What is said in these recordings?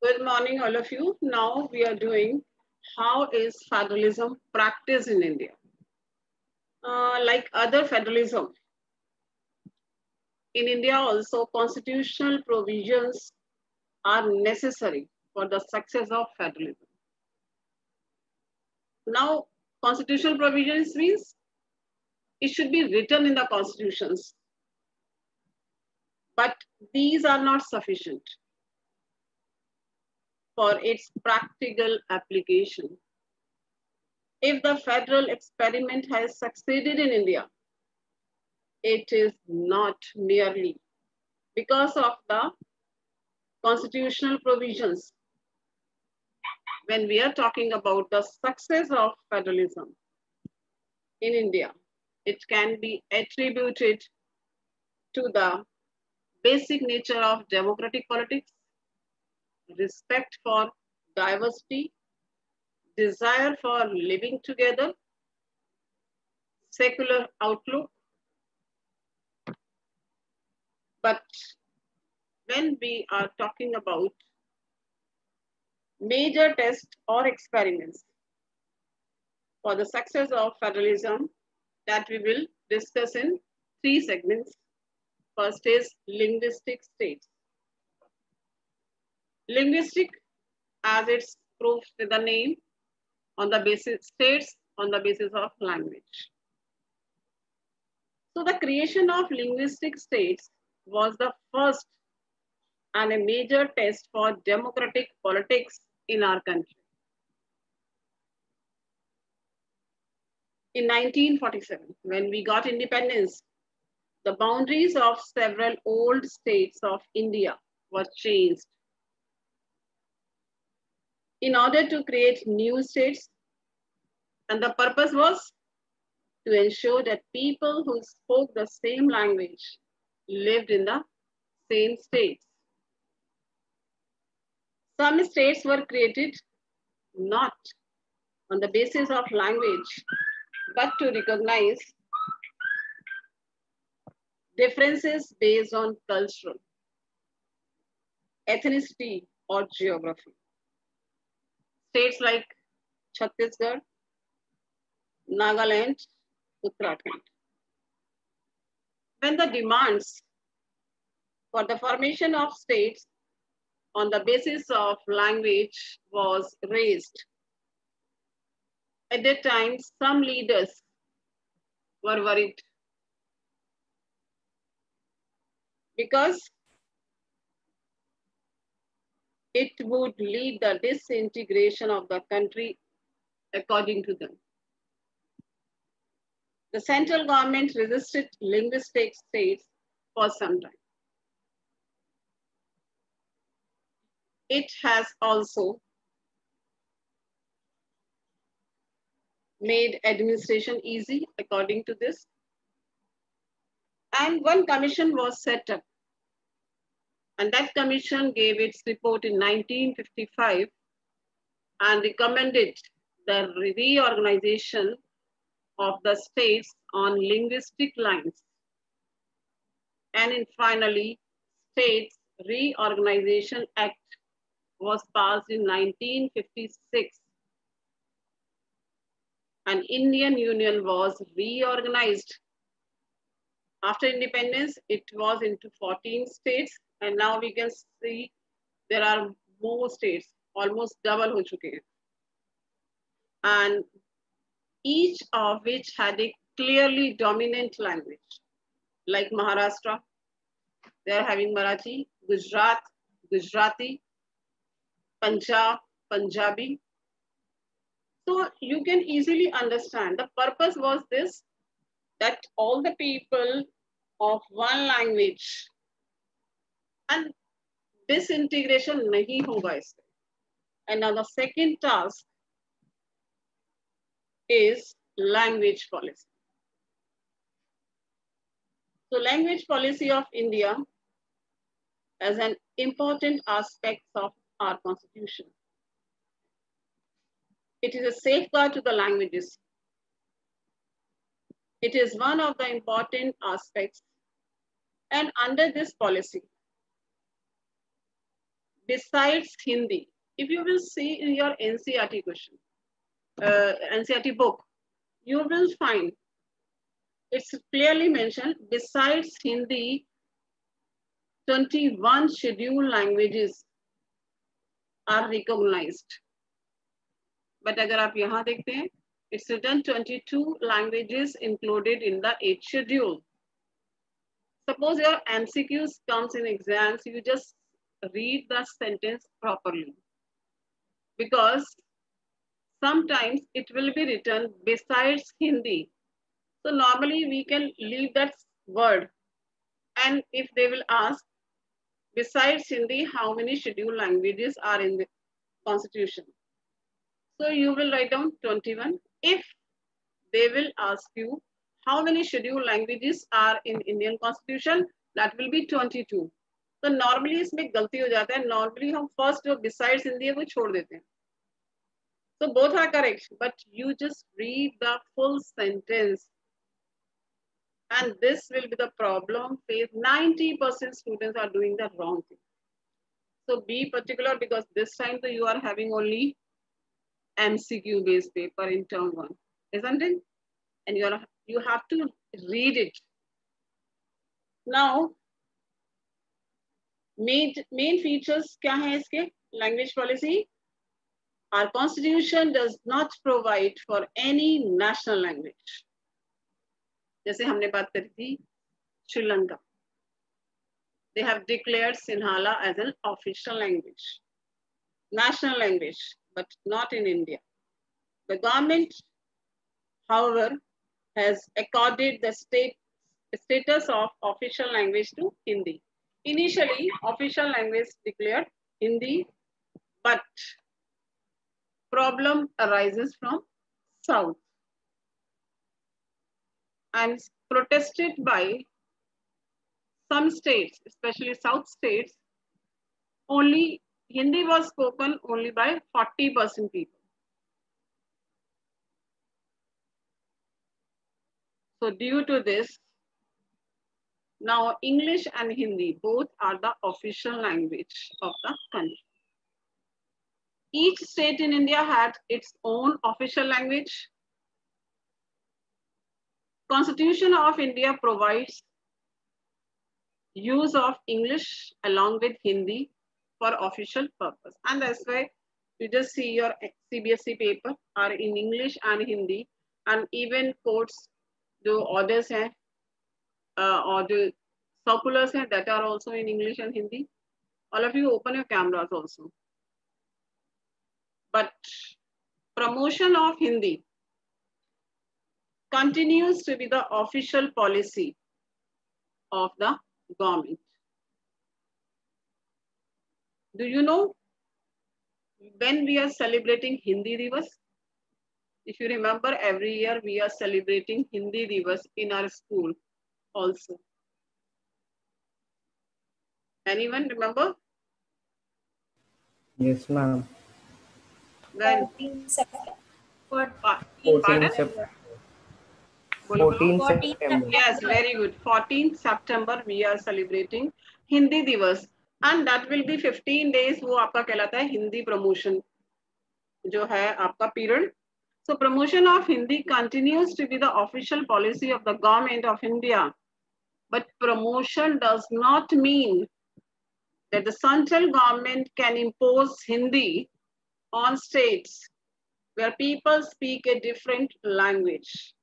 Good morning, all of you. Now we are doing how is federalism practiced in India. Like other federalism, in India also constitutional provisions are necessary for the success of federalism. Now, constitutional provisions means it should be written in the constitutions, but these are not sufficient for its practical application. If the federal experiment has succeeded in India, it is not merely because of the constitutional provisions. When we are talking about the success of federalism in India, it can be attributed to the basic nature of democratic politics, respect for diversity, desire for living together, secular outlook. But when we are talking about major tests or experiments for the success of federalism that we will discuss in three segments. First is linguistic states. Linguistic, as it's proved with the name, on the basis states on the basis of language. So the creation of linguistic states was the first and a major test for democratic politics in our country. In 1947, when we got independence, the boundaries of several old states of India were changed. In order to create new states, and the purpose was to ensure that people who spoke the same language lived in the same states. Some states were created not on the basis of language, but to recognize differences based on cultural, ethnicity, or geography. States like Chhattisgarh, Nagaland, Uttarakhand. When the demands for the formation of states on the basis of language was raised, at that time, some leaders were worried because it would lead the disintegration of the country according to them. The central government resisted linguistic states for some time. It has also made administration easy according to this. And one commission was set up. And that commission gave its report in 1955 and recommended the reorganization of the states on linguistic lines. And finally, States Reorganization Act was passed in 1956. And Indian Union was reorganized. After independence, it was into 14 states. And now we can see there are more states, almost double ho chuke hain. And each of which had a clearly dominant language, like Maharashtra, they are having Marathi, Gujarat, Gujarati, Punjab, Punjabi. So you can easily understand the purpose was this, that all the people of one language and disintegration nahi hoga isse. And now the second task is language policy. So language policy of India as an important aspect of our constitution. It is a safeguard to the languages. It is one of the important aspects. And under this policy, besides Hindi, if you will see in your NCERT question, NCERT book, you will find it's clearly mentioned, besides Hindi, 21 scheduled languages are recognized. But अगर आप यहाँ देखते हैं, it's written 22 languages included in the 8th schedule. Suppose your MCQs comes in exams, you just read the sentence properly. Because sometimes it will be written besides Hindi. So normally we can leave that word. And if they will ask, besides Hindi, how many scheduled languages are in the constitution? So you will write down 21. If they will ask you, how many scheduled languages are in Indian constitution? That will be 22. So normally इसमें गलती हो जाता है. Normally हम first जो besides Hindi है वो छोड़ देते हैं. So both are correct, but you just read the full sentence. And this will be the problem. 90% students are doing the wrong thing. So be particular, because this time you are having only MCQ based paper in term 1, isn't it? And you have to read it. Now, main features क्या है इसके? Language policy. Our constitution does not provide for any national language. जैसे हमने बात करी थी Sri Lanka. They have declared Sinhala as an official language, national language, but not in India. The government, however, has accorded the status of official language to Hindi. Initially, official language declared Hindi, but problem arises from South and protested by some states, especially South states. Only Hindi was spoken only by 40% people. So due to this, now English and Hindi both are the official language of the country. Each state in India had its own official language. Constitution of India provides use of English along with Hindi for official purpose. And that's why you just see your CBSE paper are in English and Hindi, and even courts, the orders हैं, or the circulars हैं, that are also in English and Hindi. All of you open your cameras also. But promotion of Hindi continues to be the official policy of the government. Do you know when we are celebrating Hindi Divas? If you remember, every year we are celebrating Hindi Divas in our school also. Anyone remember? Yes, ma'am. When? 14 September. 14 September. 14 September. Yes, very good. 14th September we are celebrating Hindi Divas, and that will be 15 days. वो आपका कहलाता है Hindi promotion जो है आपका period. So promotion of Hindi continues to be the official policy of the government of India, but promotion does not mean that the central government can impose Hindi on states where people speak a different language.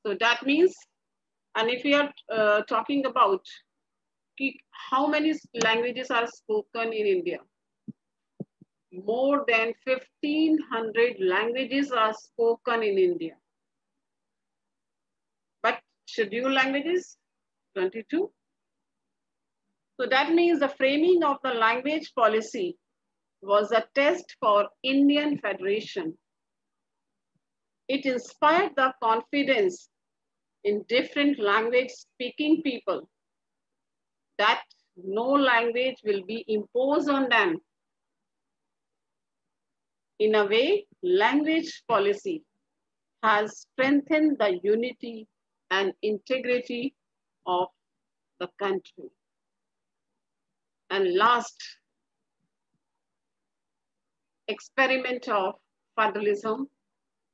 So that means, and if we are talking about how many languages are spoken in India, more than 1,500 languages are spoken in India. But scheduled languages, 22. So that means the framing of the language policy was a test for Indian Federation. It inspired the confidence in different language speaking people that no language will be imposed on them. In a way, language policy has strengthened the unity and integrity of the country. And last experiment of federalism,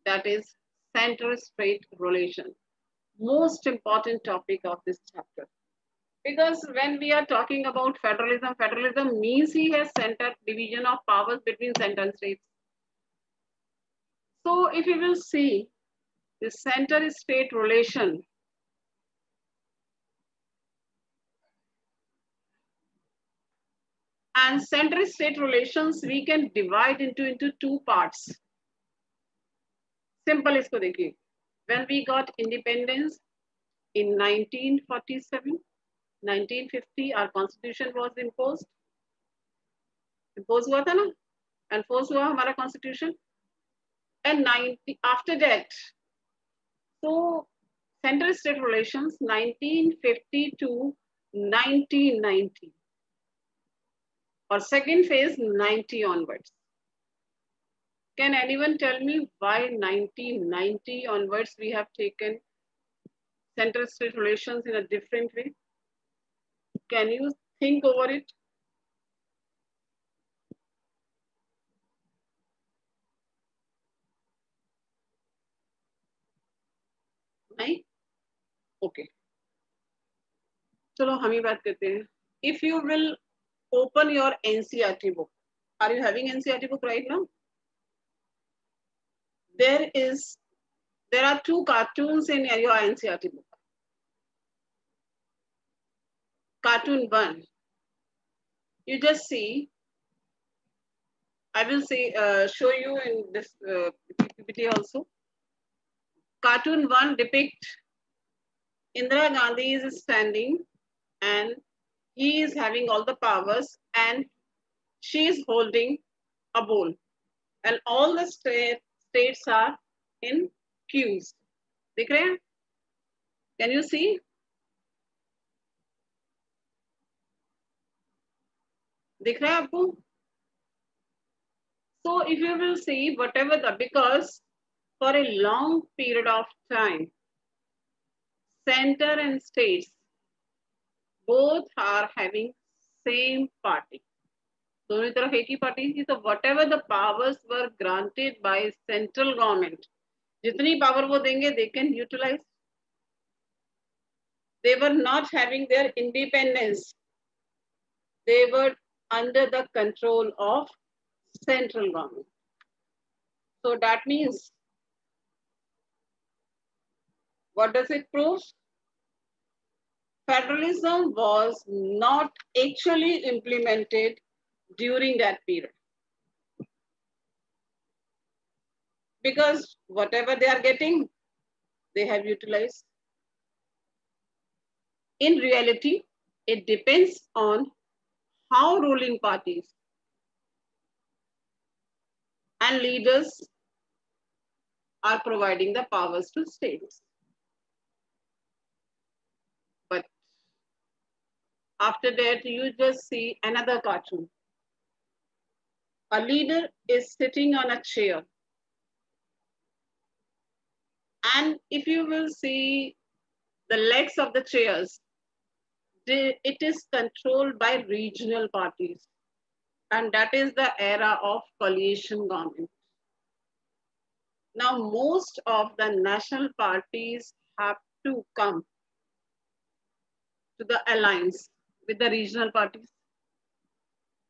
that is center-state relation. Most important topic of this chapter. Because when we are talking about federalism, federalism means he has center division of powers between center and states. So if you will see the center-state relation, and center-state relations we can divide into two parts. Simple isko dekhiye. When we got independence in 1947, 1950, our constitution was imposed. Imposed hua tha na? Enforced hua hamara constitution. And after that, so center-state relations 1950 to 1990. Or second phase 90 onwards. Can anyone tell me why 1990 onwards we have taken center-state relations in a different way? Can you think over it? Nahi? Okay. Chalo, hum hi baat karte hain. If you will open your NCERT book. Are you having NCERT book right now? There are two cartoons in your NCERT book. Cartoon 1. You just see, I will say, show you in this PPT also. Cartoon 1 depict Indira Gandhi is standing and he is having all the powers and she is holding a bowl. And all the states are in queues. Dikh rahe hain? Can you see? Dikh raha hai aapko? So if you will see whatever because for a long period of time, center and states both are having same party. दोनों तरफ एक ही party थी, तो whatever the powers were granted by central government, जितनी power वो देंगे, they can utilize. They were not having their independence. They were under the control of central government. So that means, what does it prove? Federalism was not actually implemented during that period. Because whatever they are getting, they have utilized. In reality, it depends on how ruling parties and leaders are providing the powers to states. But after that, you just see another cartoon. A leader is sitting on a chair. And if you will see the legs of the chairs, it is controlled by regional parties. And that is the era of coalition government. Now, most of the national parties have to come to the alliance with the regional parties.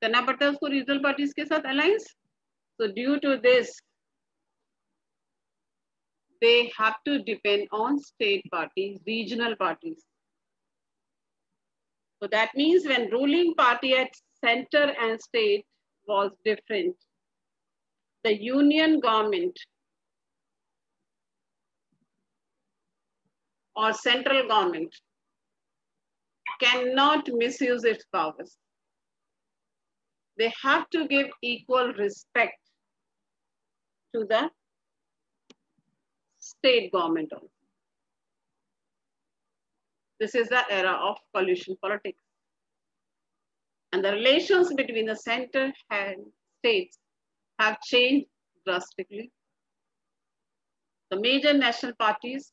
करना पड़ता है उसको regional parties के साथ alliance. So due to this, they have to depend on state parties, regional parties. So that means when ruling party at center and state was different, the union government or central government cannot misuse its powers. They have to give equal respect to the state government also. This is the era of coalition politics. And the relations between the center and states have changed drastically. The major national parties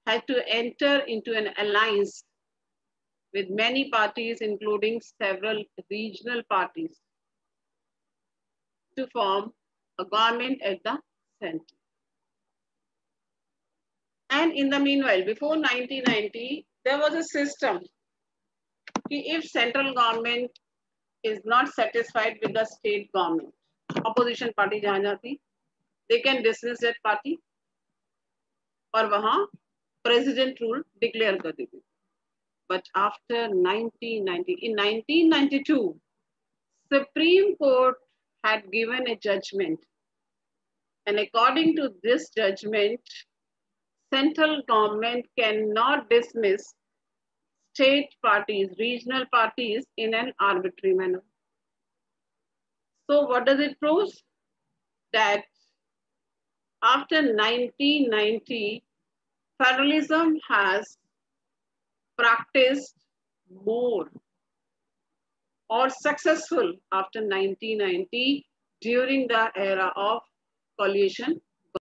had to enter into an alliance with many parties, including several regional parties, to form a government at the center. And in the meanwhile, before 1990, there was a system. If central government is not satisfied with the state government, opposition party jahan jati, they can dismiss that party और वहाँ president rule declare कर देती. But after 1990, in 1992, Supreme Court had given a judgment, and according to this judgment, central government cannot dismiss state parties, regional parties in an arbitrary manner. So what does it prove? That after 1990, federalism has practiced more or successful after 1990 during the era of coalition